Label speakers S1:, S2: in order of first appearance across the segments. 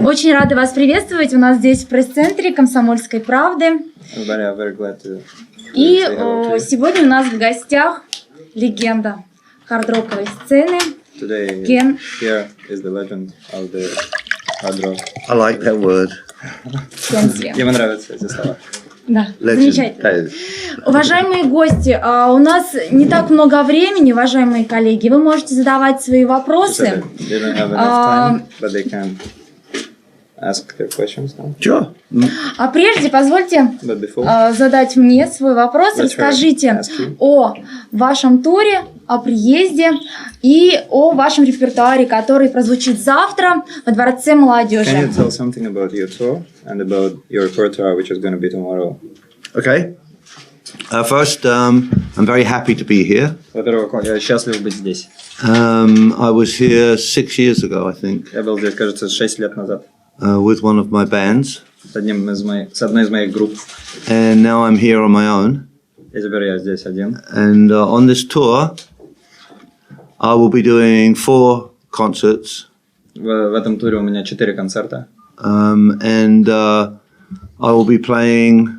S1: Очень рада вас приветствовать у нас здесь в пресс-центре Комсомольской Правды. И сегодня у нас в гостях легенда хард-роковой сцены Кен Хенсли.
S2: Мне нравятся эти слова.
S1: Да, замечательно. Уважаемые гости, у нас не так много времени, уважаемые коллеги. Вы можете задавать свои вопросы. А прежде позвольте задать мне свой вопрос. Расскажите о вашем туре, о приезде и о вашем репертуаре, который прозвучит завтра во Дворце молодежи.
S2: Can you tell something about your tour and about your repertoire, which is going to be tomorrow?
S3: Okay. First, I'm very happy to be here.
S2: Во-первых, я счастлив быть здесь.
S3: I was here 6 years ago, I think.
S2: Я был здесь, кажется, 6 лет назад.
S3: With one of my bands.
S2: С одной из моих групп.
S3: And now I'm here on my own.
S2: И теперь я здесь один.
S3: And on this tour, I will be doing 4 concerts.
S2: В этом туре у меня 4 концерта.
S3: And I will be playing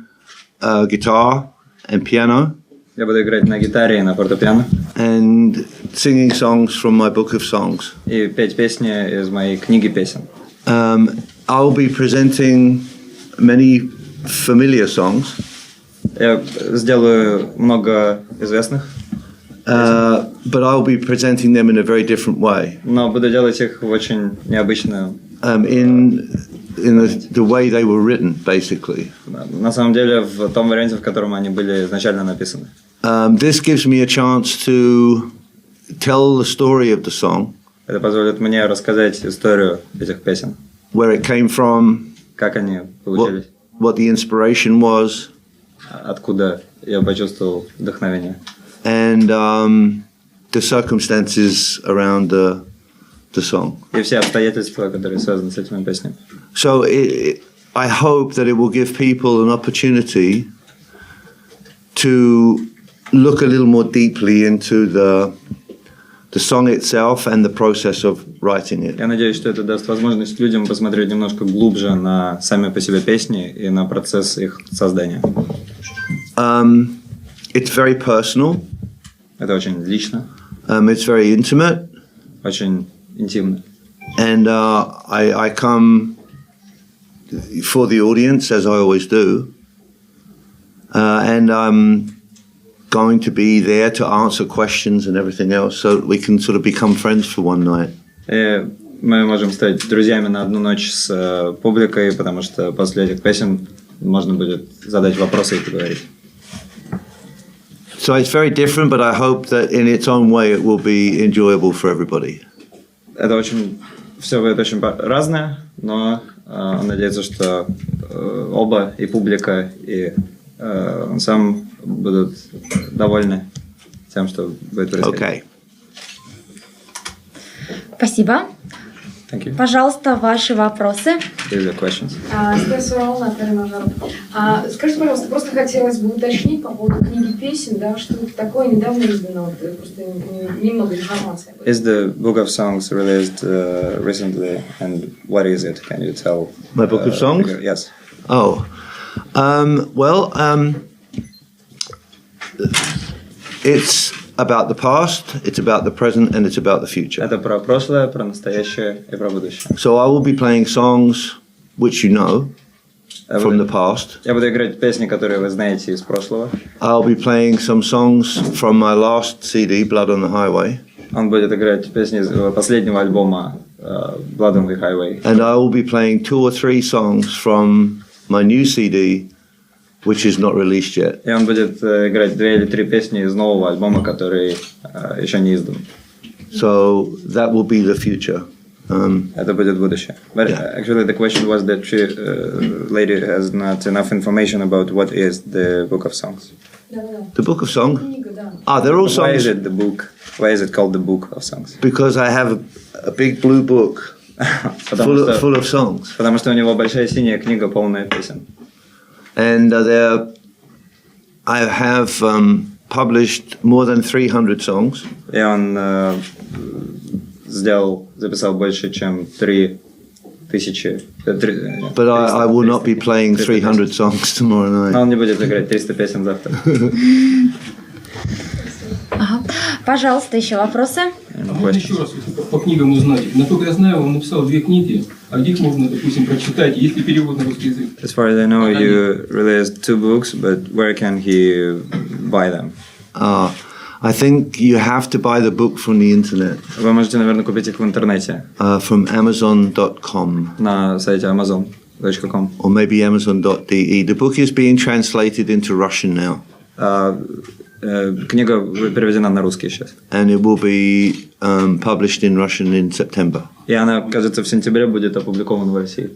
S3: guitar and piano.
S2: Я буду играть на гитаре и на фортепиано.
S3: And singing songs from my book of songs.
S2: И петь песни из моей книги песен.
S3: I will be presenting many familiar songs.
S2: Я сделаю много известных.
S3: But I will be presenting them in a very different way.
S2: Но буду делать их в очень необычную.
S3: In the way they were written, basically.
S2: На самом деле, в том варианте, в котором они были изначально написаны.
S3: This gives me a chance to tell the story of the song.
S2: Это позволит мне рассказать историю этих песен.
S3: Where it came from.
S2: Как они получились.
S3: What the inspiration was.
S2: Откуда я почувствовал вдохновение.
S3: And the circumstances around the song.
S2: И все обстоятельства, которые связаны с этими песнями.
S3: So I hope that it will give people an opportunity to look a little more deeply into the song itself and the process of writing it.
S2: Я надеюсь, что это даст возможность людям посмотреть немножко глубже на сами по себе песни и на процесс их создания.
S3: It's very personal.
S2: Это очень лично.
S3: It's very intimate.
S2: Очень интимно.
S3: And I come for the audience, as I always do. And I'm going to be there to answer questions and everything else, so that we can sort of become friends for one night.
S2: И мы можем стать друзьями на одну ночь с публикой, потому что после этих песен можно будет задать вопросы и поговорить.
S3: So it's very different, but I hope that in its own way it will be enjoyable for everybody.
S2: Это очень, все будет очень разное, но он надеется, что оба, и публика, и он сам будут довольны тем, что будет происходить.
S3: Okay.
S1: Спасибо.
S2: Thank you.
S1: Пожалуйста, ваши вопросы.
S2: Here's the questions.
S4: Скажите, пожалуйста, просто хотелось бы уточнить по поводу книги песен, да, что это такое недавно издано, просто немного информации.
S2: Is the book of songs released recently, and what is it? Can you tell?
S3: My book of songs?
S2: Yes.
S3: Oh, well, it's about the past, it's about the present, and it's about the future.
S2: Это про прошлое, про настоящее и про будущее.
S3: So I will be playing songs which you know from the past.
S2: Я буду играть песни, которые вы знаете из прошлого.
S3: I'll be playing some songs from my last CD, Blood on the Highway.
S2: Он будет играть песни из последнего альбома Blood on the Highway.
S3: And I will be playing 2 or 3 songs from my new CD, which is not released yet.
S2: И он будет играть 2 или 3 песни из нового альбома, который еще не издан.
S3: So that will be the future.
S2: Это будет будущее. But actually the question was that she lady has not enough information about what is the book of songs.
S3: The book of songs?
S4: Книга, да.
S3: They're all songs.
S2: Why is it the book? Why is it called the book of songs?
S3: Because I have a big blue book full of songs.
S2: Потому что у него большая синяя книга, полная песен.
S3: And I have published more than 300 songs.
S2: И он записал больше, чем 300 тысячи.
S3: But I will not be playing 300 songs tomorrow night.
S2: Но он не будет играть 300 песен завтра.
S1: Ага. Пожалуйста, еще вопросы?
S5: Можно еще раз по книгам узнать. Насколько я знаю, он написал 2 книги, а где их можно, допустим, прочитать? Есть ли перевод на русский язык?
S2: As far as I know, you released 2 books, but where can he buy them?
S3: I think you have to buy the book from the internet.
S2: Вы можете, наверное, купить их в интернете.
S3: From Amazon.com.
S2: На сайте amazon.com.
S3: Or maybe Amazon.de. The book is being translated into Russian now.
S2: Книга переведена на русский сейчас.
S3: And it will be published in Russian in September.
S2: И она, кажется, в сентябре будет опубликована в России.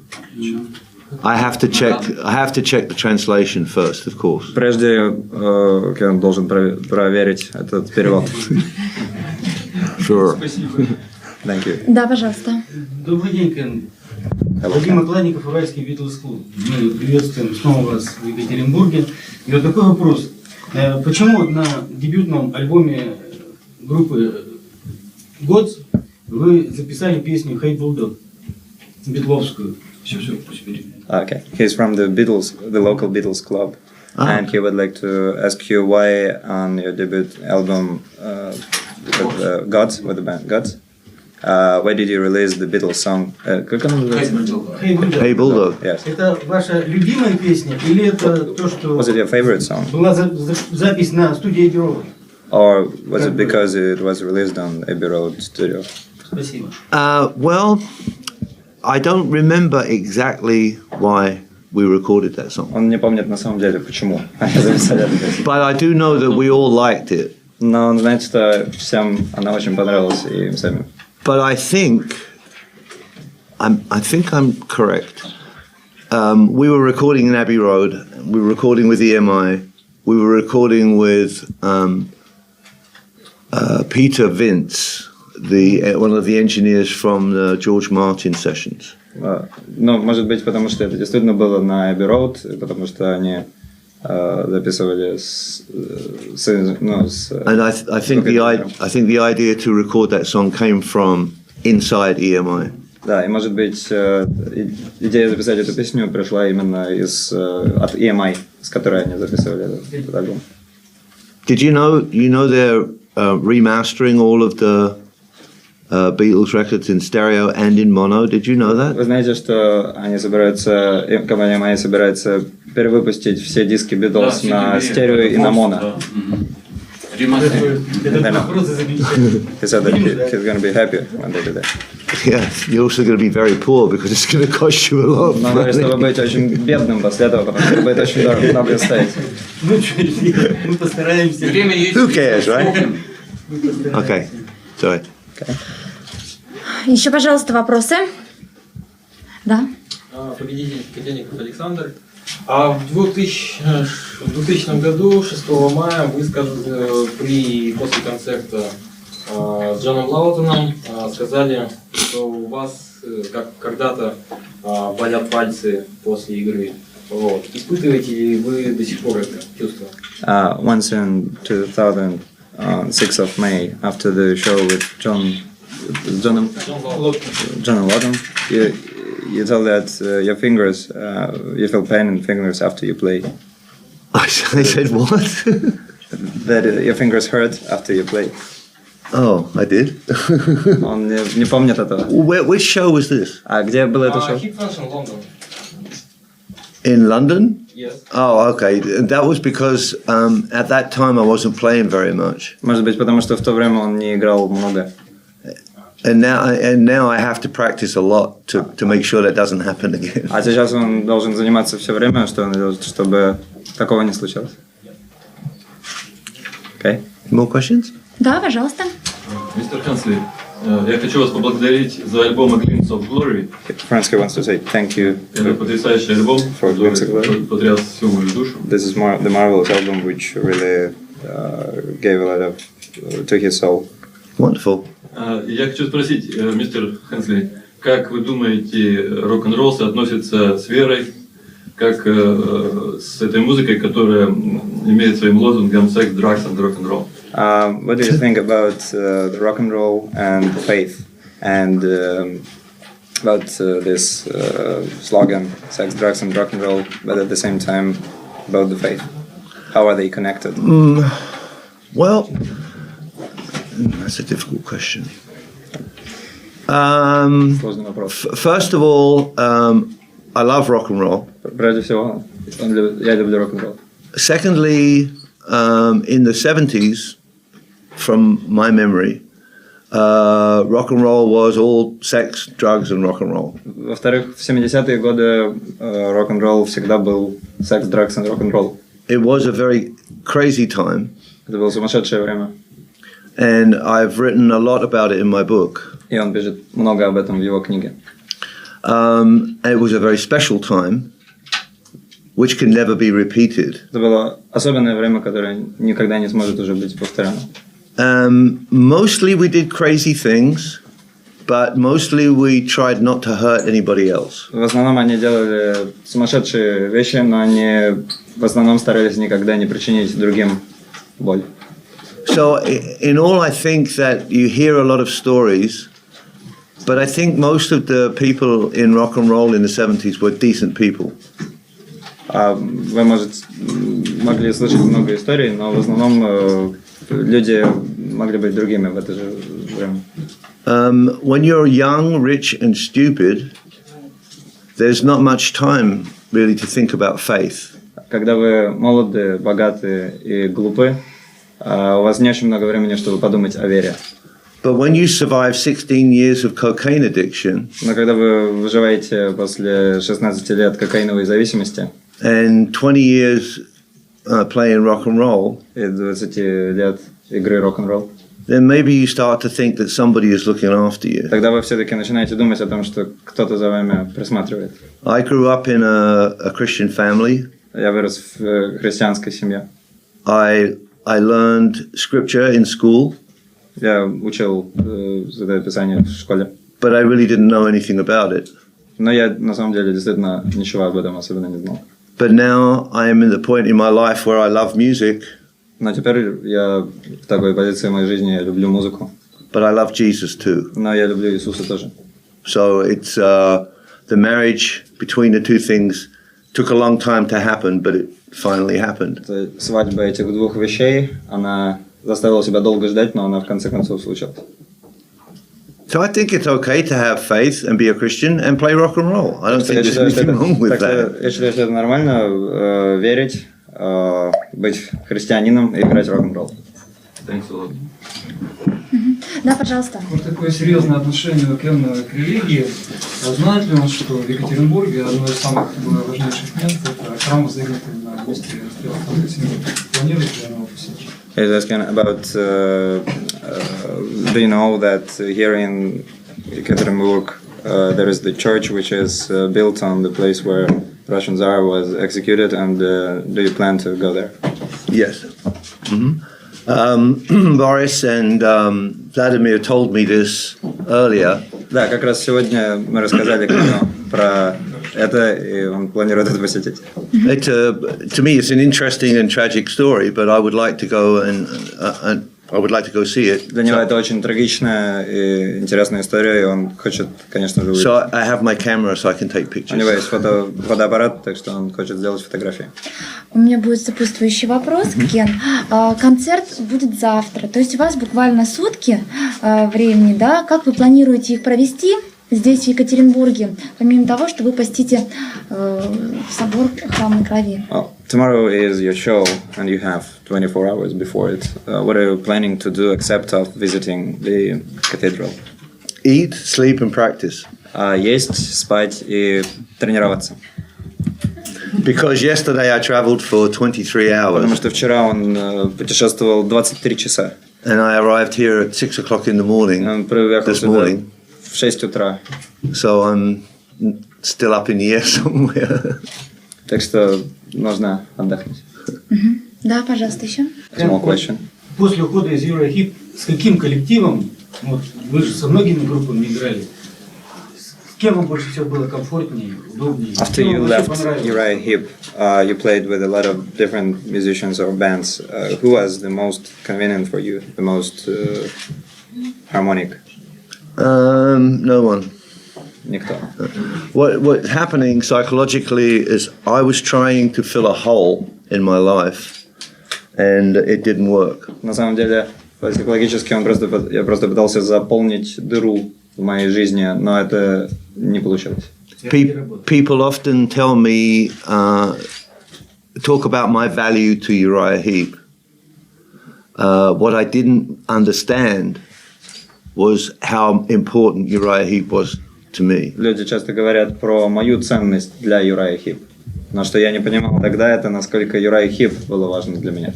S3: I have to check the translation first, of course.
S2: Прежде Кен должен проверить этот перевод.
S3: Sure.
S5: Спасибо.
S2: Thank you.
S1: Да, пожалуйста.
S6: Добрый день, Кен. Владимир Окладников, Уральский Битлз-Клуб. Мы приветствуем снова вас в Екатеринбурге. И вот такой вопрос. Почему на дебютном альбоме группы «Год» вы записали песню «Hey Bulldog» битловскую? Все, пусть перейдет.
S2: Okay. He's from the local Beatles-Club. And he would like to ask you why on your debut album with the band Gods, why did you release the Beatles song? Как она называется?
S3: Hey Bulldog.
S2: Yes.
S6: Это ваша любимая песня или это то, что
S2: Was it your favorite song?
S6: была запись на студии Abbey Road?
S2: Or was it because it was released on Abbey Road Studio?
S6: Спасибо.
S3: Well, I don't remember exactly why we recorded that song.
S2: Он не помнит на самом деле почему. записали эту песню.
S3: But I do know that we all liked it.
S2: Но он знает, что всем она очень понравилась и им самим.
S3: But I think I'm correct. We were recording in Abbey Road. We were recording with EMI. We were recording with Peter Vince, one of the engineers from the George Martin sessions.
S2: Ну, может быть, потому что это действительно было на Abbey Road, потому что они записывали
S3: And I think the idea to record that song came from inside EMI.
S2: Да, и может быть идея записать эту песню пришла именно от EMI, с которой они записывали этот альбом.
S3: Did you know they're remastering all of the Beatles records in stereo and in mono? Did you know that?
S2: Вы знаете, что компания EMI собирается перевыпустить все диски Beatles на стерео и на моно? He said that he's going to be happy when they do that.
S3: Yeah, you're also going to be very poor because it's going to cost you a lot of
S2: money. Но чтобы быть очень бедным после этого, потому что будет очень много стоить.
S6: Мы постараемся.
S3: Who cares, right? Okay, sorry.
S2: Okay.
S1: Еще, пожалуйста, вопросы? Да.
S5: Победитель Катяников Александр. А в 2000 году, 6 мая, вы после концерта с Джоном Лаутоном сказали, что у вас, как когда-то, болят пальцы после игры. Вот. Испытываете ли вы до сих пор это чувство?
S2: Once in 2006 of May, after the show with John Lawton, you tell that your fingers, you feel pain in fingers after you play.
S3: I said what?
S2: That your fingers hurt after you play.
S3: Oh, I did.
S2: Он не помнит этого.
S3: Which show was this?
S2: А где было это шоу?
S5: Hit Function London.
S3: In London?
S5: Yes.
S3: Oh, okay. That was because at that time I wasn't playing very much.
S2: Может быть, потому что в то время он не играл много.
S3: And now I have to practice a lot to make sure that doesn't happen again.
S2: А сейчас он должен заниматься все время, чтобы такого не случалось. Okay.
S3: More questions?
S1: Да, пожалуйста.
S7: Мистер Хенсли, я хочу вас поблагодарить за альбом Glimpse of Glory.
S2: Хенсли wants to say thank you.
S7: Это потрясающий альбом, который потряс всю мою душу.
S2: This is the marvelous album which really gave a lot of to his soul.
S3: Wonderful.
S7: Я хочу спросить, мистер Хенсли, как вы думаете, рок-н-ролл соотносится с верой, как с этой музыкой, которая имеет своим лозунгом «Sex, drugs and rock-and-roll»?
S2: What do you think about the rock and roll and faith and about this slogan, sex, drugs, and rock and roll, but at the same time about the faith? How are they connected?
S3: Well, that's a difficult question.
S2: Сложный вопрос.
S3: First of all, I love rock and roll.
S2: Прежде всего, я люблю рок-н-ролл.
S3: Secondly, in the 70s, from my memory, rock and roll was all sex, drugs, and rock and roll.
S2: Во-вторых, в 70-е годы рок-н-ролл всегда был секс, drugs, and рок-н-ролл.
S3: It was a very crazy time.
S2: Это было сумасшедшее время.
S3: And I've written a lot about it in my book.
S2: И он пишет много об этом в его книге.
S3: It was a very special time, which can never be repeated.
S2: Это было особенное время, которое никогда не сможет уже быть повторено.
S3: Mostly we did crazy things, but mostly we tried not to hurt anybody else.
S2: В основном они делали сумасшедшие вещи, но они в основном старались никогда не причинить другим боль.
S3: So in all, I think that you hear a lot of stories, but I think most of the people in rock and roll in the 70s were decent people.
S2: Вы могли слышать много историй, но в основном люди могли быть другими в это же время.
S3: When you're young, rich and stupid, there's not much time really to think about faith.
S2: Когда вы молоды, богаты и глупы, у вас не очень много времени, чтобы подумать о вере.
S3: But when you survive 16 years of cocaine addiction,
S2: но когда вы выживаете после 16 лет кокаиновой зависимости,
S3: and 20 years playing rock and roll,
S2: и 20 лет игры рок-н-ролл,
S3: then maybe you start to think that somebody is looking after you.
S2: Тогда вы все-таки начинаете думать о том, что кто-то за вами присматривает.
S3: I grew up in a Christian family.
S2: Я вырос в христианской семье.
S3: I learned scripture in school.
S2: Я учил Святое Писание в школе.
S3: But I really didn't know anything about it.
S2: Но я на самом деле действительно ничего об этом особенно не знал.
S3: But now I am in the point in my life where I love music.
S2: Но теперь я в такой позиции в моей жизни, я люблю музыку.
S3: But I love Jesus too.
S2: Но я люблю Иисуса тоже.
S3: So it's the marriage between the two things took a long time to happen, but it finally happened.
S2: Свадьба этих двух вещей, она заставила себя долго ждать, но она в конце концов случилась.
S3: So I think it's okay to have faith and be a Christian and play rock and roll. I don't think there's anything wrong with that.
S2: Я считаю, что это нормально верить, быть христианином и играть рок-н-ролл.
S7: Thanks a lot.
S1: Да, пожалуйста.
S8: Вот такое серьезное отношение Кена к религии. Знает ли он, что в Екатеринбурге одно из самых важнейших мест – это храм Воззрения на месте Стрелковой семьи? Планирует ли он его посетить?
S2: He's asking about, do you know that here in Екатеринбурg there is the church which is built on the place where Russian Tsar was executed, and do you plan to go there?
S3: Yes. Boris and Vladimir told me this earlier.
S2: Да, как раз сегодня мы рассказали Кену про это, и он планирует это посетить.
S3: To me, it's an interesting and tragic story, but I would like to go and I would like to go see it.
S2: Для него это очень трагичная и интересная история, и он хочет, конечно же, увидеть.
S3: So I have my camera, so I can take pictures.
S2: У него есть фотоаппарат, так что он хочет сделать фотографии.
S1: У меня будет сопутствующий вопрос, Кен. Концерт будет завтра, то есть у вас буквально сутки времени, да? Как вы планируете их провести здесь, в Екатеринбурге, помимо того, что вы посетите собор Храма Крови?
S2: Tomorrow is your show, and you have 24 hours before it. What are you planning to do except of visiting the cathedral?
S3: Eat, sleep, and practice.
S2: Есть, спать и тренироваться.
S3: Because yesterday I traveled for 23 hours.
S2: Потому что вчера он путешествовал 23 часа.
S3: And I arrived here at 6 o'clock in the morning.
S2: Он приехал
S3: this morning.
S2: В 6 утра.
S3: So I'm still up in the air somewhere.
S2: Так что нужно отдохнуть.
S1: Да, пожалуйста, еще.
S2: Small question.
S6: После ухода из Еврохип, с каким коллективом, вот вы же со многими группами играли, с кем вам больше всего было комфортнее, удобнее?
S2: After you left Uriah Heep, you played with a lot of different musicians or bands. Who was the most convenient for you, the most harmonic?
S3: No one.
S2: никто.
S3: What's happening psychologically is I was trying to fill a hole in my life, and it didn't work.
S2: На самом деле, психологически я просто пытался заполнить дыру в моей жизни, но это не получилось.
S3: People often tell me, talk about my value to Uriah Heep. What I didn't understand was how important Uriah Heep was to me.
S2: Люди часто говорят про мою ценность для Uriah Heep. Но что я не понимал тогда, это насколько Uriah Heep было важно для меня.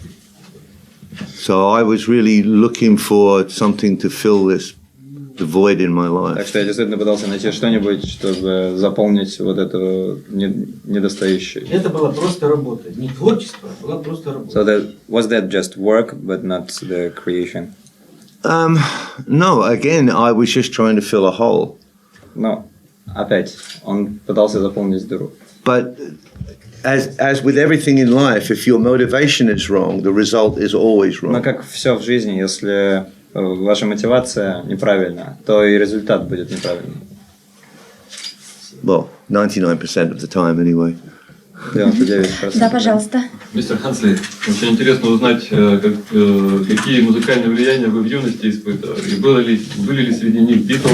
S3: So I was really looking for something to fill the void in my life.
S2: Так что я действительно пытался найти что-нибудь, чтобы заполнить вот это недостающее.
S6: Это была просто работа, не творчество, была просто работа.
S2: So was that just work, but not the creation?
S3: No, again, I was just trying to fill a hole.
S2: Но опять, он пытался заполнить дыру.
S3: But as with everything in life, if your motivation is wrong, the result is always wrong.
S2: Но как все в жизни, если ваша мотивация неправильна, то и результат будет неправильным.
S3: Well, 99% of the time, anyway.
S2: 99%.
S1: Да, пожалуйста.
S7: Мистер Хенсли, очень интересно узнать, какие музыкальные влияния вы в юности испытывали. И были ли среди них Битлз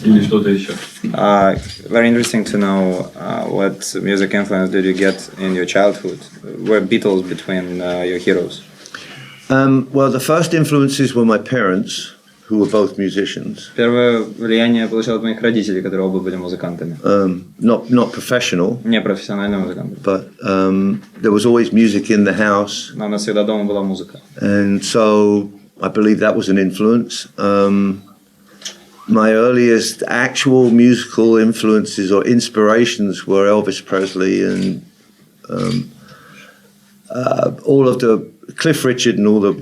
S7: или что-то еще?
S2: Very interesting to know what music influence did you get in your childhood. Were Beatles between your heroes?
S3: Well, the first influences were my parents, who were both musicians.
S2: Первое влияние я получил от моих родителей, которые оба были музыкантами.
S3: Not professional.
S2: Не профессиональные музыканты.
S3: But there was always music in the house.
S2: Но у нас всегда дома была музыка.
S3: And so I believe that was an influence. My earliest actual musical influences or inspirations were Elvis Presley and all of the Cliff Richard and all the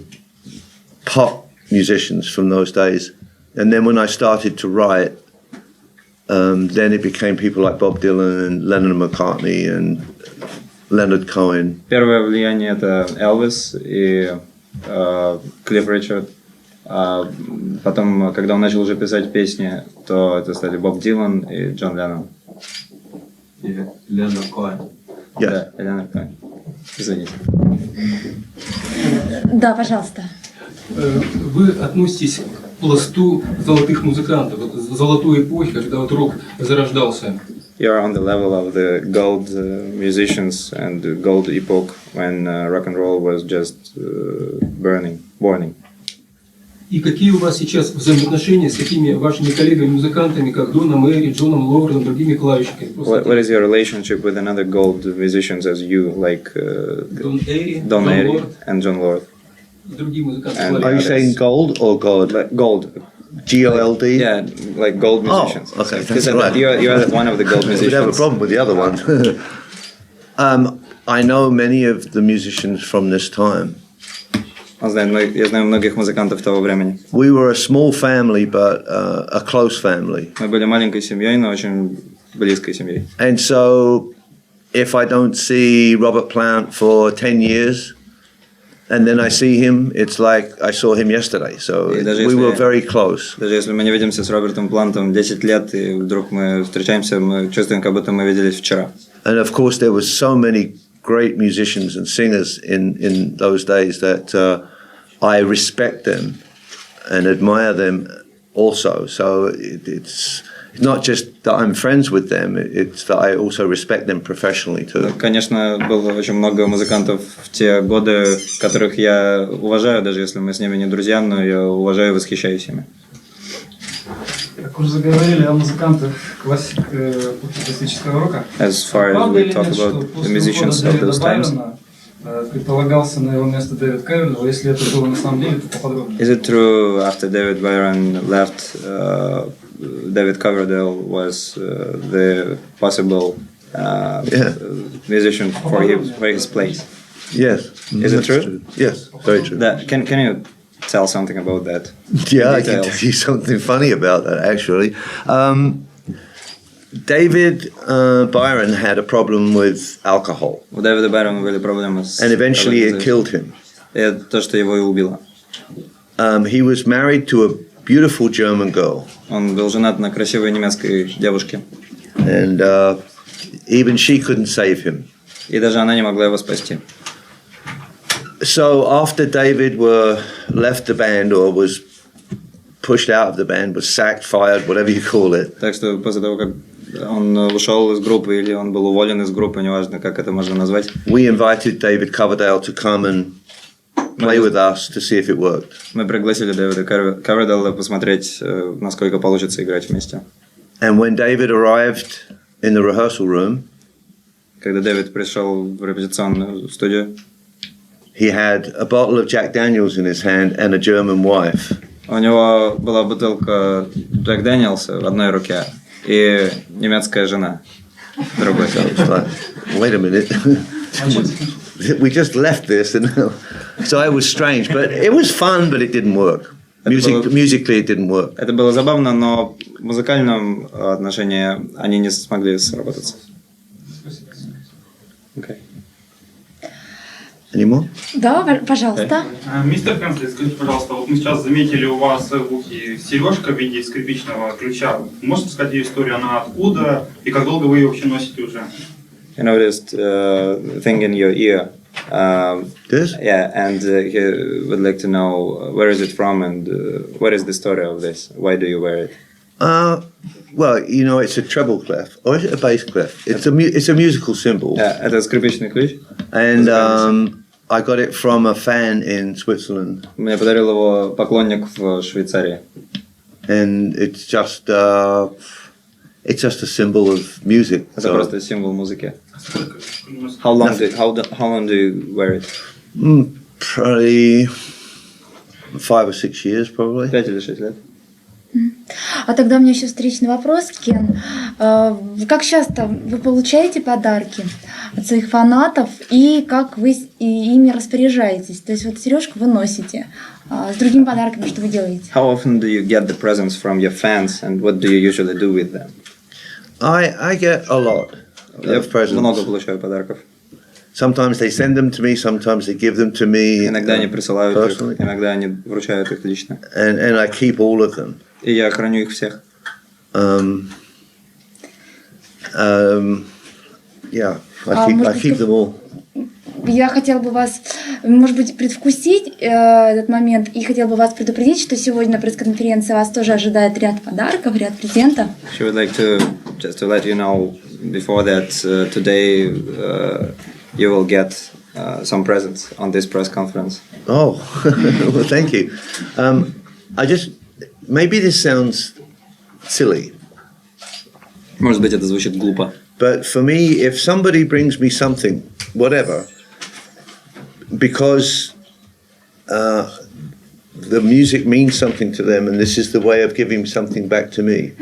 S3: pop musicians from those days. And then when I started to write, then it became people like Bob Dylan and Lennon McCartney and Leonard Cohen.
S2: Первое влияние это Элвис и Клифф Ричард. Потом, когда он начал уже писать песни, то это стали Боб Дилан и Джон Леннон.
S7: И Леонард Коэн.
S2: Да, Леонард Коэн. Извините.
S1: Да, пожалуйста.
S9: Вы относитесь к пласту золотых музыкантов, золотой эпохи, когда вот рок зарождался.
S2: You are on the level of the gold musicians and the gold epoch when rock and roll was just burning.
S9: И какие у вас сейчас взаимоотношения с такими вашими коллегами-музыкантами, как Доном Мэри, Джоном Лоуреном, другими клавишниками?
S2: What is your relationship with another gold musicians as you, like
S9: Don
S2: Airy and John Lord?
S9: Другие музыканты.
S3: Are you saying gold or God?
S2: Like gold.
S3: G-O-L-D?
S2: Yeah, like gold musicians.
S3: Oh, okay,
S2: Because
S3: that's right.
S2: You're one of the gold musicians.
S3: We'd have a problem with the other one. I know many of the musicians from this time.
S2: Я знаю многих музыкантов того времени.
S3: We were a small family, but a close family.
S2: Мы были маленькой семьей, но очень близкой семьей.
S3: And so, if I don't see Robert Plant for 10 years, and then I see him, it's like I saw him yesterday. So we were very close.
S2: Даже если мы не видимся с Робертом Плантом 10 лет, и вдруг мы встречаемся, мы чувствуем, как будто мы виделись вчера.
S3: And of course, there were so many great musicians and singers in those days that I respect them and admire them also. So it's not just that I'm friends with them, it's that I also respect them professionally too.
S2: Конечно, было очень много музыкантов в те годы, которых я уважаю, даже если мы с ними не друзья, но я уважаю и восхищаюсь ими.
S8: Как уже заговорили о музыкантах классического рока.
S2: As far as we talk about the musicians of those times,
S8: предполагался на его место Дэвид Ковердейл, если это было на самом деле, то поподробнее.
S2: is it true after David Byron left, David Coverdale was the possible musician for his place?
S3: Yes.
S2: Is it true?
S3: Yes, very true.
S2: Can you tell something about that?
S3: Yeah, I can tell you something funny about that, actually. David Byron had a problem with alcohol.
S2: У Дэвида Байрона были проблемы с
S3: And eventually it killed him.
S2: Это то, что его и убило.
S3: He was married to a beautiful German girl.
S2: Он был женат на красивой немецкой девушке.
S3: And even she couldn't save him.
S2: И даже она не могла его спасти.
S3: So after David left the band or was pushed out of the band, was sacked, fired, whatever you call it.
S2: Так что после того, как он ушел из группы или он был уволен из группы, неважно, как это можно назвать.
S3: We invited David Coverdale to come and play with us to see if it worked.
S2: Мы пригласили Дэвида Ковердейла посмотреть, насколько получится играть вместе.
S3: And when David arrived in the rehearsal room,
S2: когда Дэвид пришел в репетиционную студию,
S3: he had a bottle of Jack Daniels in his hand and a German wife.
S2: У него была бутылка Джек Дэниелса в одной руке и немецкая жена в другой.
S3: Wait a minute. We just left this, and so it was strange, but it was fun, but it didn't work. Musically, it didn't work.
S2: Это было забавно, но в музыкальном отношении они не смогли сработаться. Okay.
S3: Any more?
S1: Да, пожалуйста.
S10: Мистер Хенсли, скажите, пожалуйста, вот мы сейчас заметили у вас в ухе сережка в виде скрипичного ключа. Можете сказать ее историю, она откуда и как долго вы ее вообще носите уже?
S2: I noticed a thing in your ear.
S3: This?
S2: Yeah, and he would like to know where is it from and what is the story of this? Why do you wear it?
S3: Well, you know, it's a treble clef, or is it a bass clef? It's a musical symbol.
S2: Yeah, это скрипичный ключ.
S3: And I got it from a fan in Switzerland.
S2: Мне подарил его поклонник в Швейцарии.
S3: And it's just a symbol of music.
S2: Это просто символ музыки. How long do you wear it?
S3: Probably 5 or 6 years, probably.
S2: 5 или 6 лет.
S1: А тогда у меня еще встречный вопрос, Кен. Как часто вы получаете подарки от своих фанатов и как вы ими распоряжаетесь? То есть вот сережку вы носите, с другими подарками что вы делаете?
S2: How often do you get the presents from your fans and what do you usually do with them?
S3: I get a lot of presents.
S2: Я много получаю подарков.
S3: Sometimes they send them to me, sometimes they give them to me.
S2: Иногда они присылают их, иногда они вручают их лично.
S3: And I keep all of them.
S2: И я храню их всех.
S3: Yeah, I keep them all.
S1: Я хотела бы вас, может быть, предвкусить этот момент и хотела бы вас предупредить, что сегодня на пресс-конференции вас тоже ожидает ряд подарков, ряд презентов.
S2: She would like to just to let you know before that today you will get some presents on this press conference.
S3: Oh, well, thank you. Maybe this sounds silly.
S2: Может быть, это звучит глупо.
S3: But for me, if somebody brings me something, whatever, because the music means something to them, and this is the way of giving something back to me.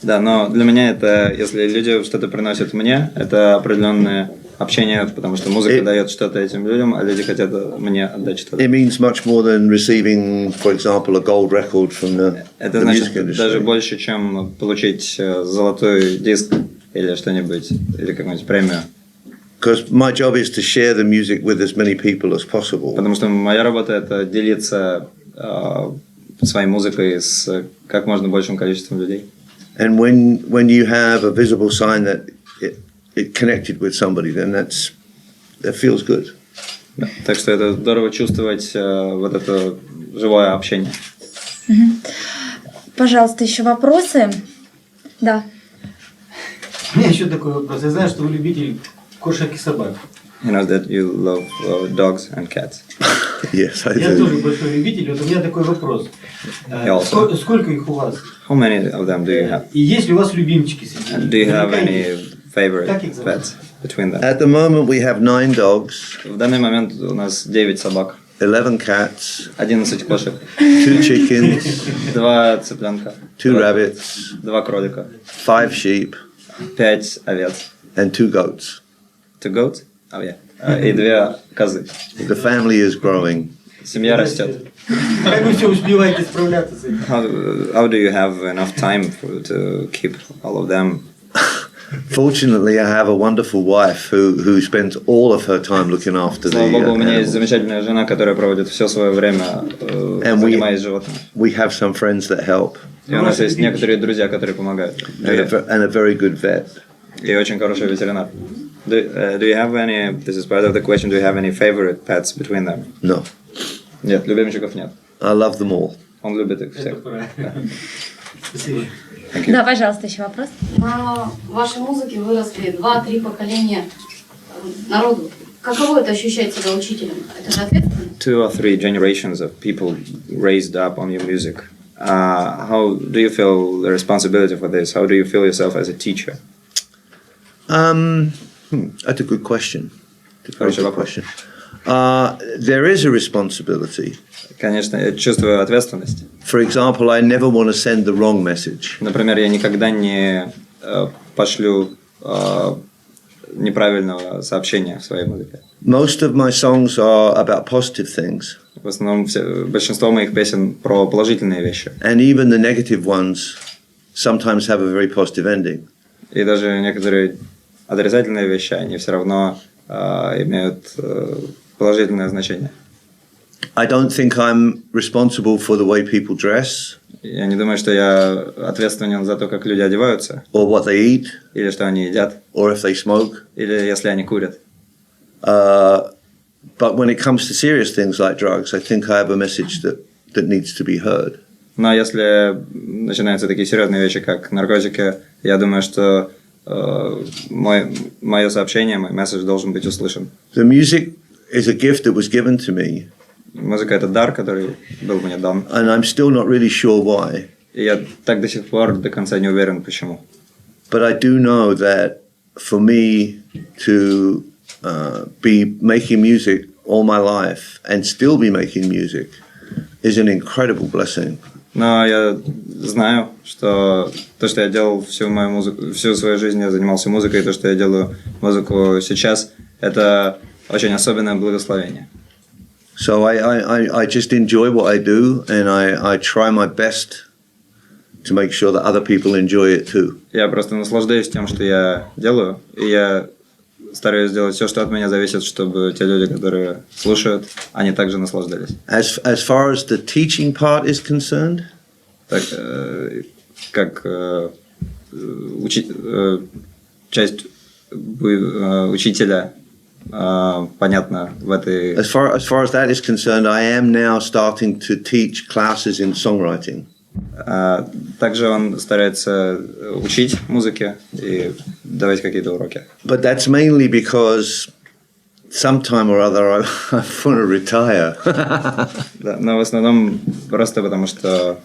S2: Да, но для меня это, если люди что-то приносят мне, это определенное общение, потому что музыка дает что-то этим людям, а люди хотят мне отдать что-то.
S3: It means much more than receiving, for example, a gold record from the
S2: Это значит даже больше, чем получить золотой диск или что-нибудь, или какую-нибудь премию.
S3: Because my job is to share the music with as many people as possible.
S2: Потому что моя работа это делиться своей музыкой с как можно большим количеством людей.
S3: And when you have a visible sign that it connected with somebody, then that feels good.
S2: Да. Так что это здорово чувствовать вот это живое общение.
S1: Пожалуйста, еще вопросы? Да.
S6: У меня еще такой вопрос. Я знаю, что вы любитель кошек и собак.
S2: You know that you love dogs and cats.
S3: Yes, I do.
S6: Я тоже большой любитель. Вот у меня такой вопрос. Сколько их у вас?
S2: How many of them do you have?
S6: И есть ли у вас любимчики среди них?
S2: Do you have any favorite pets between them?
S3: At the moment, we have 9 dogs.
S2: В данный момент у нас 9 собак.
S3: 11 cats.
S2: 11 кошек.
S3: 2 chickens.
S2: 2 цыпленка.
S3: 2 rabbits.
S2: 2 кролика.
S3: 5 sheep.
S2: 5 овец.
S3: And 2 goats.
S2: 2 goats? Oh yeah. И 2 козы.
S3: The family is growing.
S2: Семья растет.
S6: Как вы все успеваете справляться с этим?
S2: How do you have enough time to keep all of them?
S3: Fortunately, I have a wonderful wife who spends all of her time looking after the
S2: Слава Богу, у меня есть
S3: animals.
S2: замечательная жена, которая проводит все свое время, занимаясь животными.
S3: We have some friends that help.
S2: И у нас есть некоторые друзья, которые помогают.
S3: And a very good vet.
S2: И очень хороший ветеринар. Do you have any, this is part of the question, do you have any favorite pets between them?
S3: No.
S2: Нет, любимчиков нет.
S3: I love them all.
S2: Он любит их всех.
S6: Спасибо.
S1: Да, пожалуйста, еще вопрос.
S11: На вашей музыке выросли 2-3 поколения народу. Каково это ощущать себя учителем? Это же ответственно?
S2: 2 or 3 generations of people raised up on your music. How do you feel the responsibility for this? How do you feel yourself as a teacher?
S3: That's a good question. That's a good question. There is a responsibility.
S2: Конечно, я чувствую ответственность.
S3: For example, I never want to send the wrong message.
S2: Например, я никогда не пошлю неправильного сообщения в своей музыке.
S3: Most of my songs are about positive things.
S2: В основном большинство моих песен про положительные вещи.
S3: And even the negative ones sometimes have a very positive ending.
S2: И даже некоторые отрицательные вещи, они все равно имеют положительное значение.
S3: I don't think I'm responsible for the way people dress.
S2: Я не думаю, что я ответственен за то, как люди одеваются.
S3: Or what they eat.
S2: Или что они едят.
S3: Or if they smoke.
S2: Или если они курят.
S3: But when it comes to serious things like drugs, I think I have a message that needs to be heard.
S2: Но если начинаются такие серьезные вещи, как наркотики, я думаю, что мое сообщение, мой месседж должен быть услышан.
S3: The music is a gift that was given to me.
S2: Музыка – это дар, который был мне дан.
S3: And I'm still not really sure why.
S2: И я так до сих пор до конца не уверен, почему.
S3: But I do know that for me to be making music all my life and still be making music is an incredible blessing.
S2: Но я знаю, что то, что я делал всю свою жизнь, я занимался музыкой, и то, что я делаю музыку сейчас, это очень особенное благословение.
S3: So I just enjoy what I do, and I try my best to make sure that other people enjoy it too.
S2: Я просто наслаждаюсь тем, что я делаю, и я стараюсь сделать все, что от меня зависит, чтобы те люди, которые слушают, они также наслаждались.
S3: As far as the teaching part is concerned,
S2: так как часть учителя, понятно, в этой.
S3: As far as that is concerned, I am now starting to teach classes in songwriting.
S2: Также он старается учить музыке и давать какие-то уроки.
S3: But that's mainly because sometime or other I want to retire.
S2: Да, но в основном просто потому, что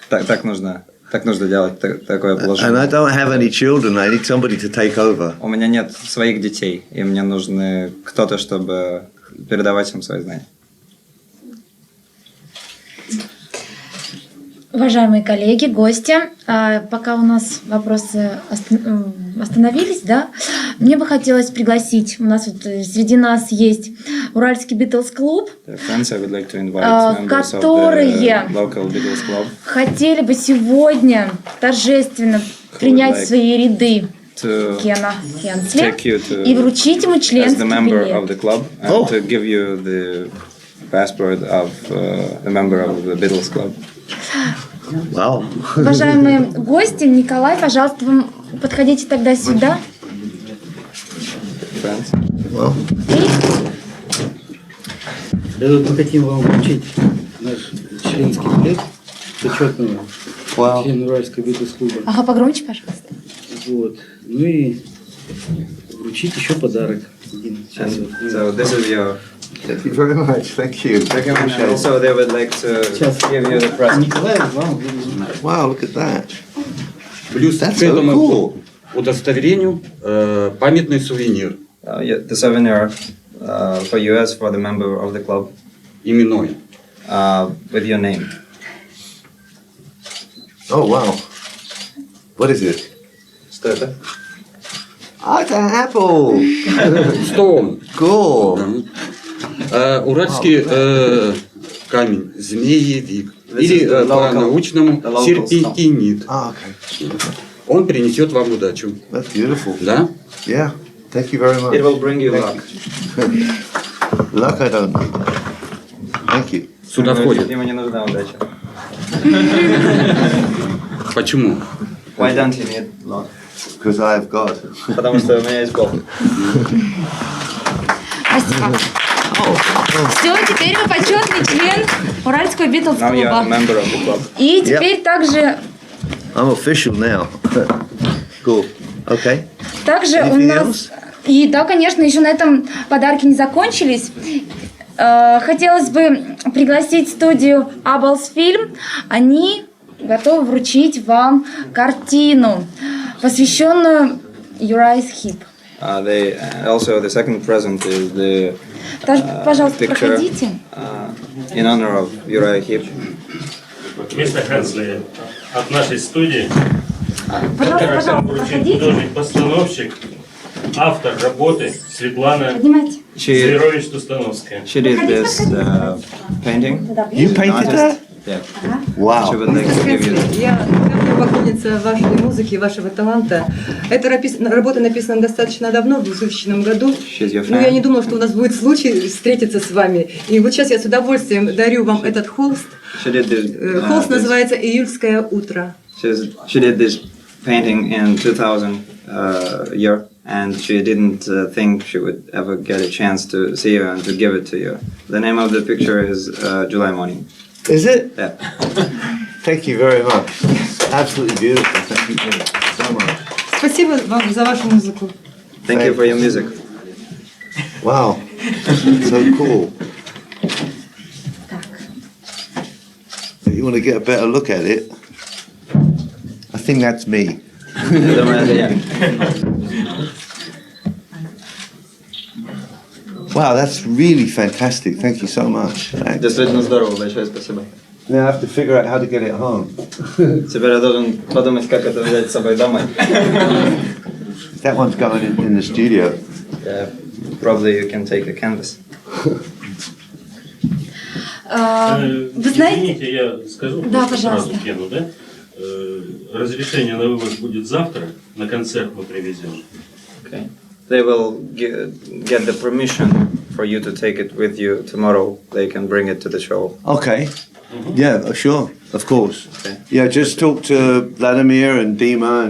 S2: так нужно делать такое положение.
S3: And I don't have any children. I need somebody to take over.
S2: У меня нет своих детей, и мне нужен кто-то, чтобы передавать им свои знания.
S1: Уважаемые коллеги, гости, пока у нас вопросы остановились, да, мне бы хотелось пригласить, у нас вот среди нас есть Уральский Битлз-Клуб, которые хотели бы сегодня торжественно принять в свои ряды Кена Хенсли и вручить ему членский билет.
S3: Wow.
S1: Уважаемые гости, Николай, пожалуйста, вы подходите тогда сюда.
S3: Well.
S6: Мы хотим вам вручить наш членский билет почетного члена Уральского Битлз-Клуба.
S1: Ага, погромче, пожалуйста.
S6: Вот. Ну и вручить еще подарок. Сейчас вот.
S2: So this is your.
S3: Thank you very much. Thank you.
S2: Also, they would like to give you the present.
S3: Wow, look at that.
S12: Плюс к этому удостоверению памятный сувенир.
S2: The souvenir for you as for the member of the club.
S12: Именной.
S2: With your name.
S3: Oh wow. What is it?
S2: Что это?
S3: Oh, it's an apple.
S12: Stone.
S3: Cool.
S12: Уральский камень, змеевик. Или по-научному серпентинит.
S3: Oh, okay.
S12: Он принесет вам удачу.
S3: That's beautiful.
S12: Да?
S3: Yeah. Thank you very much.
S2: It will bring you luck.
S3: Luck I don't know. Thank you.
S12: Сюда входит.
S2: Ему не нужна удача.
S12: Почему?
S2: Why don't you need luck?
S3: Because I have God.
S2: Потому что у меня есть Бог.
S1: Спасибо. Все, теперь вы почетный член Уральского
S2: Now you are a
S1: Битлз-Клуба.
S2: member of the club.
S1: И теперь также
S3: I'm official now. Cool. Okay.
S1: Также у
S3: Anything
S1: нас... И да, конечно, еще на этом подарки не закончились. Хотелось бы пригласить студию Абелс Фильм. Они готовы вручить вам картину, посвященную Uriah's Heep.
S2: They also the second present is the
S1: Пожалуйста,
S2: picture
S1: проходите.
S2: In honor of Uriah Heep.
S13: Мистер Хенсли, от нашей студии
S1: Пожалуйста, проходите.
S13: художник-постановщик, автор работы Светлана
S1: Поднимайте.
S13: Зверович-Тустановская.
S2: She did this painting.
S3: You painted that?
S2: Yeah.
S3: Wow.
S2: She would like to give you that.
S14: Я поклонница вашей музыки, вашего таланта. Эта работа написана достаточно давно, в 2000 году. Но я не думала, что у нас будет случай встретиться с вами. И вот сейчас я с удовольствием дарю вам этот холст. Холст называется «Июльское утро».
S2: She did this painting in 2000 year, and she didn't think she would ever get a chance to see you and to give it to you. The name of the picture is July Morning.
S3: Is it?
S2: Yeah.
S3: Thank you very much. Absolutely beautiful. Thank you so much.
S14: Спасибо вам за вашу музыку.
S2: Thank you for your music.
S3: Wow. So cool. You want to get a better look at it? I think that's me. Wow, that's really fantastic. Thank you so much.
S2: Действительно здорово, большое спасибо.
S3: Now I have to figure out how to get it home.
S2: Теперь я должен подумать, как это взять с собой домой.
S3: That one's going in the studio.
S2: Yeah, probably you can take a canvas.
S1: Вы знаете...
S13: Извините, я скажу сразу Кену, да? Разрешение на вывоз будет завтра, на концерт мы привезем.
S2: Okay. They will get the permission for you to take it with you tomorrow. They can bring it to the show.
S3: Okay. Yeah, sure. Of course.
S2: Okay.
S3: Yeah, just talk to Vladimir and Dima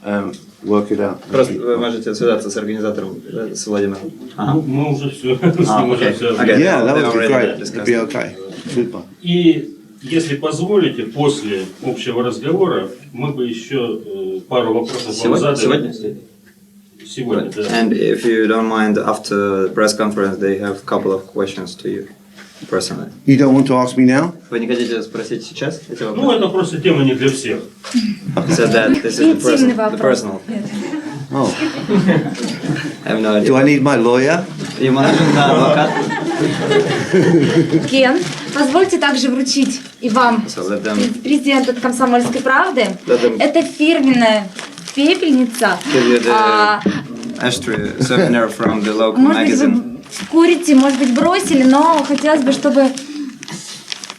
S3: and work it out.
S2: Просто вы можете связаться с организатором, с Владимиром.
S13: Мы уже все,
S2: Okay.
S3: Yeah, that would be great. It'd be okay. Super.
S13: И если позволите, после общего разговора мы бы еще пару вопросов вам задали. Сегодня, да.
S2: And if you don't mind, after the press conference, they have a couple of questions to you personally.
S3: You don't want to ask me now?
S2: Вы не хотите спросить сейчас эти вопросы?
S13: Ну, это просто тема не для всех.
S2: So that this is the personal.
S3: Oh.
S2: I have no idea.
S3: Do I need my lawyer?
S2: Ему нужен адвокат.
S1: Кен, позвольте также вручить и вам презент от «Комсомольской правды». Это фирменная пепельница. Может быть, вы курите, может быть, бросили, но хотелось бы, чтобы...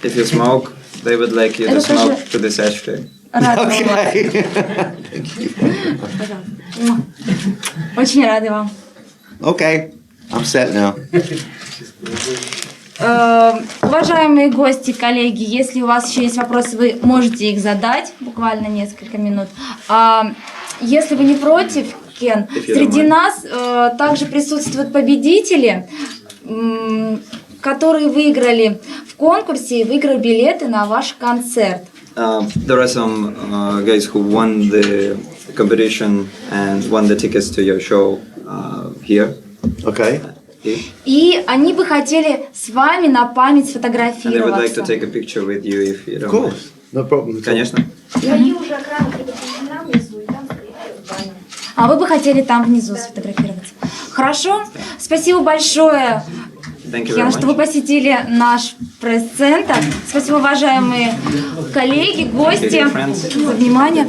S2: If you smoke, they would like you to smoke to this ashtray.
S1: Okay. Очень рады вам.
S3: Okay, I'm set now.
S1: Уважаемые гости, коллеги, если у вас еще есть вопросы, вы можете их задать, буквально несколько минут. Если вы не против, Кен, среди нас также присутствуют победители, которые выиграли в конкурсе и выиграли билеты на ваш концерт.
S2: There are some guys who won the competition and won the tickets to your show here.
S3: Okay.
S1: И они бы хотели с вами на память сфотографироваться.
S2: And they would like to take a picture with you if you don't
S3: mind. Of course, no problem.
S2: Конечно.
S4: Мои уже экраны предупреждена внизу, и там стоит баннер.
S1: А вы бы хотели там внизу сфотографироваться? Хорошо. Спасибо большое, Кен, что вы посетили наш пресс-центр. Спасибо, уважаемые коллеги, гости, за внимание.